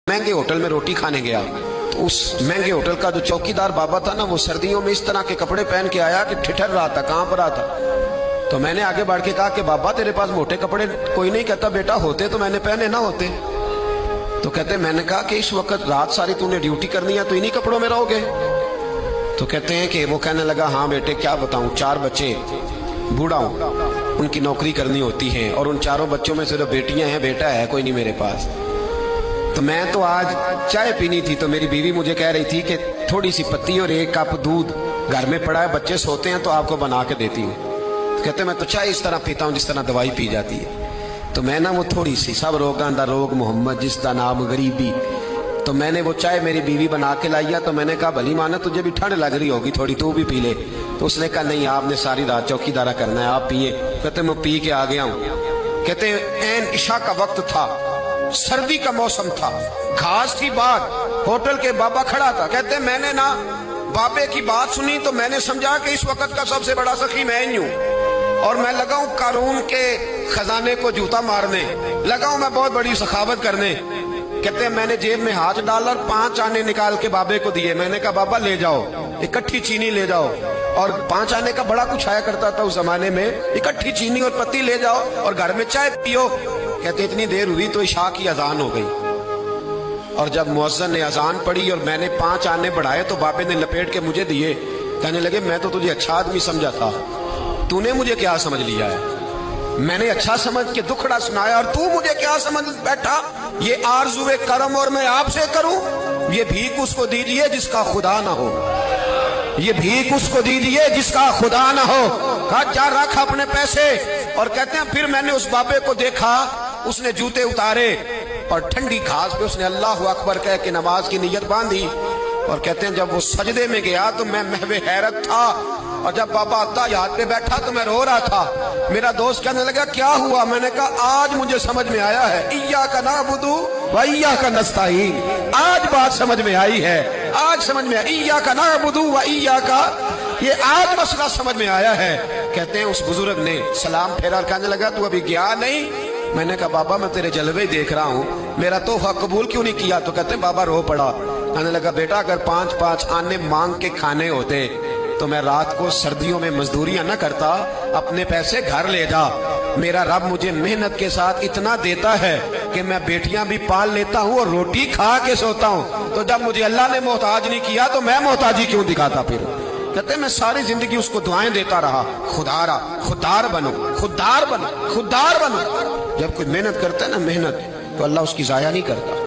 महंगे होटल में रोटी खाने गया तो उस महंगे होटल का जो चौकीदार बाबा था ना, वो सर्दियों में इस तरह के कपड़े पहन के आया कि ठिठर रहा था, कहाँ पर आता। तो मैंने आगे बढ़ के कहा कि बाबा तेरे पास मोटे कपड़े कोई नहीं। कहता बेटा होते तो मैंने पहने ना होते। तो कहते मैंने कहा कि इस वक्त रात सारी तूने ड्यूटी करनी है तो इन्हीं कपड़ों में रहोगे। तो कहते हैं कि वो कहने लगा हाँ बेटे क्या बताऊं, 4 बच्चे, बूढ़ा हूं, उनकी नौकरी करनी होती है और उन चारों बच्चों में सिर्फ बेटियां हैं, बेटा है कोई नहीं मेरे पास। तो मैं तो आज चाय पीनी थी तो मेरी बीवी मुझे कह रही थी कि थोड़ी सी पत्ती और 1 कप दूध घर में पड़ा है, बच्चे सोते हैं तो आपको बना के देती हूँ। तो कहते मैं तो चाय इस तरह पीता हूँ जिस तरह दवाई पी जाती है। तो मैं ना वो थोड़ी सी, सब रोगां दा रोग मोहम्मद जिसका नाम गरीबी, तो मैंने वो चाय मेरी बीवी बना के लाई है। तो मैंने कहा भली माना तुझे भी ठंड लग रही होगी थोड़ी, तू भी पी ले। तो उसने कहा नहीं आपने सारी रात चौकीदारा करना है, आप पिए। कहते मैं पी के आ गया हूँ। कहते ऐन इशा का वक्त था, सर्दी का मौसम था, घास की बात, होटल के बाबा खड़ा था। कहते मैंने ना बाबे की बात सुनी तो मैंने समझा कि इस वक्त का सबसे बड़ा सखी मैं ही हूँ और मैं लगा हूँ कारून के खजाने को जूता मारने, लगा हूँ मैं बहुत बड़ी सखावत करने। कहते हैं मैंने जेब में हाथ डाला और 5 आने निकाल के बाबे को दिए। मैंने कहा बाबा ले जाओ, इकट्ठी चीनी ले जाओ। और 5 आने का बड़ा कुछ आया करता था उस जमाने में, इकट्ठी चीनी और पत्ती ले जाओ और घर में चाय पियो। कहते इतनी देर हुई तो इशा की अजान हो गई और जब मुअज्जिन ने अजान पढ़ी और मैंने 5 आने बढ़ाए तो बाबे ने लपेट के मुझे दिए। कहने लगे मैं तो तुझे अच्छा आदमी समझा था, तूने मुझे क्या समझ लिया है? मैंने अच्छा समझ के दुखड़ा सुनाया और तू मुझे क्या समझ बैठा? ये आरज़ुए करम और मैं आपसे करूं? ये भीख उसको दीजिए जिसका खुदा ना हो, ये भीख उसको दीजिए जिसका खुदा ना हो। कहा जा रख अपने पैसे। और कहते हैं फिर मैंने उस बाबे को देखा, उसने जूते उतारे और ठंडी घास पे उसने अल्लाह अकबर कह के नमाज की नीयत बांधी। और कहते हैं जब वो सजदे में गया तो मैं महवे हैरत था और जब बाबा अत्ता याद पे बैठा तो मैं रो रहा था। मेरा दोस्त कहने लगा क्या हुआ? मैंने कहा आज मुझे समझ में आया है, इय्याका नअबुदु व इय्याका नस्तईन। आज बात समझ में आई है, आज समझ में आई, इय्याका नअबुदु व इय्याका, ये आज मसला समझ में आया है। कहते हैं उस बुजुर्ग ने सलाम फेरा और कहने लगा तू अभी गया नहीं? मैंने कहा बाबा मैं तेरे जलवे देख रहा हूँ, मेरा तोहफा कबूल क्यों नहीं किया? तो कहते हैं बाबा रो पड़ा। कहने लगा बेटा अगर 5-5 आने मांग के खाने होते तो मैं रात को सर्दियों में मजदूरियां न करता, अपने पैसे घर ले जा। मेरा रब मुझे मेहनत के साथ इतना देता है कि मैं बेटियां भी पाल लेता हूँ और रोटी खा के सोता हूँ। तो जब मुझे अल्लाह ने मोहताज नहीं किया तो मैं मोहताजी क्यों दिखाता फिर? कहते मैं सारी जिंदगी उसको दुआएं देता रहा, खुदारा खुदार बनो, खुदार बनो, खुदार बनो। जब कोई मेहनत करता है ना, मेहनत, तो अल्लाह उसकी जाया नहीं करता।